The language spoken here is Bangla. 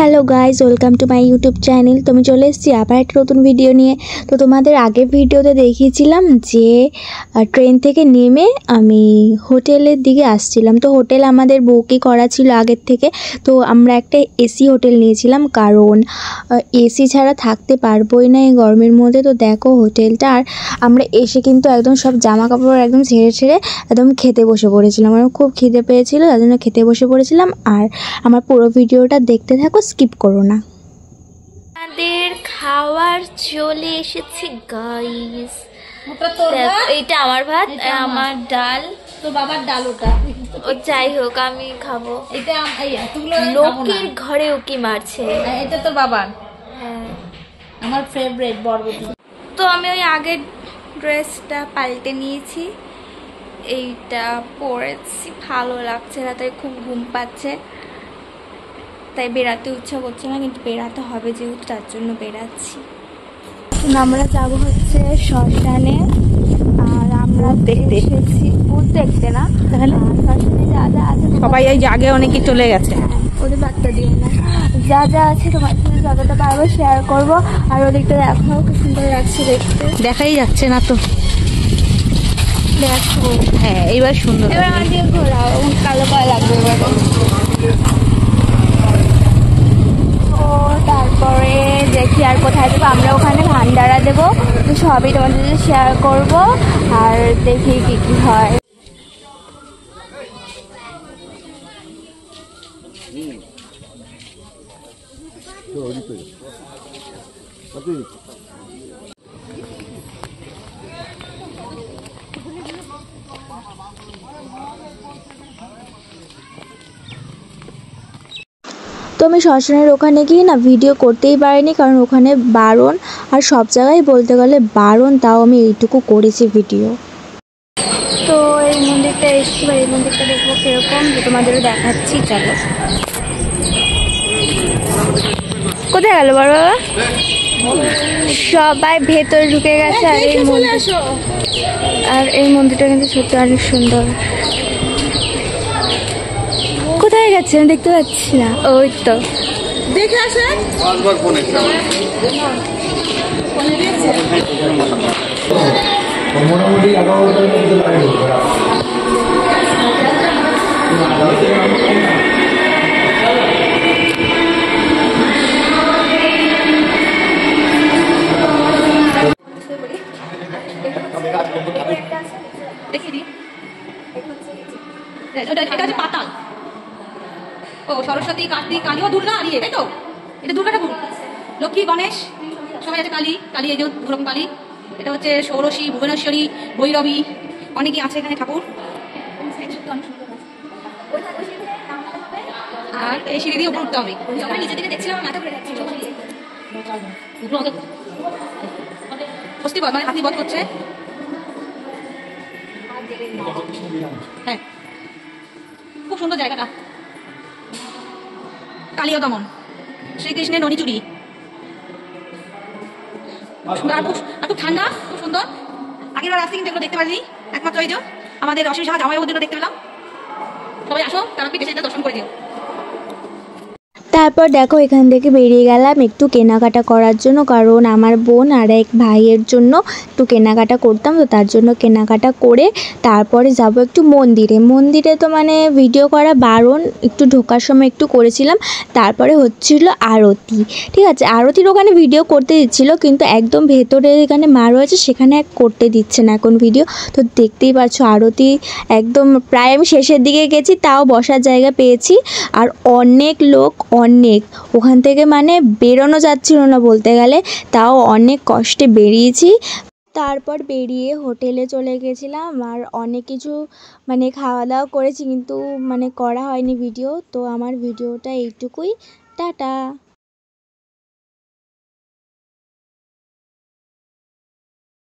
Hello guys, welcome to my YouTube channel. তো আমি চলে এসেছি আবার একটা নতুন ভিডিও নিয়ে। তো তোমাদের আগের ভিডিওতে দেখিয়েছিলাম যে ট্রেন থেকে নেমে আমি হোটেলের দিকে আসছিলাম। তো হোটেল আমাদের বুকই করা ছিল আগের থেকে। তো আমরা একটা এসি হোটেল নিয়েছিলাম, কারণ এসি ছাড়া থাকতে পারবোই না এই গরমের মধ্যে। তো দেখো হোটেলটা, আর আমরা এসে কিন্তু একদম সব জামা কাপড় একদম ছেড়ে একদম খেতে বসে পড়েছিলাম। আমার খুব খিদে পেয়েছিল, তার জন্য খেতে বসে পড়েছিলাম। আর আমার পুরো ভিডিওটা দেখতে থাকো, স্কিপ করো না। আমাদের খাবার চলে এসেছে গাইস। এইটা আমার ভাত, আমার ডাল, তো বাবার ডাল ওটা। ও যাই হোক আমি খাবো। এটা লোকের ঘরে উকি মারছে। এটা তোর বাবার। হ্যাঁ, আমার ফেভারিট বরবটি। তো আমি ওই আগের ড্রেসটা পাল্টে নিয়েছি, এইটা পরেছি, ভালো লাগছে না, তাই খুব ঘুম পাচ্ছে, তাই বেরাতে ইচ্ছা করছে না, কিন্তু বেরাতে হবে যেহেতু, তার জন্য বেরাচ্ছি। আমরা যাবো হচ্ছে শ্মশানে, আর আমরা এসেছি ভূত দেখতে না, তাহলে শ্মশানে যা যা আছে সবাই এই আগে অনেকে চলে গেছে। ওদের বার্তা দিয়ে না, যা যা আছে তোমার সঙ্গে যতটা পারবো শেয়ার করবো। আর ওদিকটা দেখো খুব সুন্দর লাগছে দেখতে। দেখাই যাচ্ছে না তো। দেখো, হ্যাঁ এইবার সুন্দর। এবার আমার দিকে ঘোরাও, কালো কালো লাগবে এবার। তারপরে দেখি আর কোথায় দেবো, আমরা ওখানে ভান্ডারা দেবো, তো সবই তোমাদের সাথে শেয়ার করব। আর দেখি কি কি হয়। তো আমি শ্মশানের ওখানে গিয়ে না ভিডিও করতেই পারিনি, কারণ ওখানে বারণ, আর সব জায়গায় বলতে গেলে বারণ, তাও আমি এইটুকু করেছি ভিডিও। তো এই মন্দিরটা এসেছি, এই মন্দিরটা দেখবো কীরকম, যে তোমাদেরও দেখাচ্ছি। চলো, কোথায় গেল বড় বাবা? সবাই ভেতরে ঢুকে গেছে। আর এই মন্দিরটা কিন্তু সত্যি অনেক সুন্দর। কোথায় গেছে আমি দেখতে পাচ্ছি না। ওই তো দেখে আসেন। মোটামুটি 11টার মধ্যে লাগে। পাতাল ও সরস্বতী, কার্তিক, কালী ও দুর্গা, আর ইয়ে, তাই তো? এটা দুর্গা ঠাকুর, লক্ষ্মী, গণেশ সবাই আছে, কালী, কালী এই যে ধরম কালী, এটা হচ্ছে ষোড়শী, ভুবনেশ্বরী, ভৈরবী, অনেকেই আছে এখানে ঠাকুর। আর এই সিঁড়ি দিয়ে উপরে উঠতে হবে। নিচে দিকে দেখছিলাম, হস্তি বধ মানে হাতি বধ করছে। হ্যাঁ, খুব সুন্দর জায়গাটা। কালীয় দমন, শ্রীকৃষ্ণের ননিচুরি, খুব ঠান্ডা, খুব সুন্দর। আগের বার আসতে কিন্তু এগুলো দেখতে পারিনি, একমাত্র এই যে আমাদের অসুবিধা জামাইবাবুর জন্য দেখতে পেলাম। সবাই আসো, তারাপীঠ এসে দর্শন করে দিও। তারপর দেখো এখান থেকে বেরিয়ে গেলাম একটু কেনাকাটা করার জন্য, কারণ আমার বোন আর এক ভাইয়ের জন্য একটু কেনাকাটা করতাম। তো তার জন্য কেনাকাটা করে তারপরে যাব একটু মন্দিরে তো মানে ভিডিও করা বারণ, একটু ঢোকার সময় একটু করেছিলাম। তারপরে হচ্ছিল আরতি, ঠিক আছে। আরতির ওখানে ভিডিও করতে দিচ্ছিল, কিন্তু একদম ভেতরে এখানে মা রয়েছে, সেখানে করতে দিচ্ছে না এখন ভিডিও। তো দেখতেই পাচ্ছ আরতি একদম প্রায় আমি শেষের দিকে গেছি, তাও বসার জায়গা পেয়েছি। আর অনেক লোক, অনেক, ওখান থেকে মানে বেরোনো যাচ্ছিল না বলতে গেলে, তাও অনেক কষ্টে বেরিয়েছি। তারপর বেরিয়ে হোটেলে চলে গেছিলাম, আর অনেক কিছু মানে খাওয়া দাওয়া করেছি, কিন্তু মানে করা হয়নি ভিডিও। তো আমার ভিডিওটা এইটুকুই, টাটা।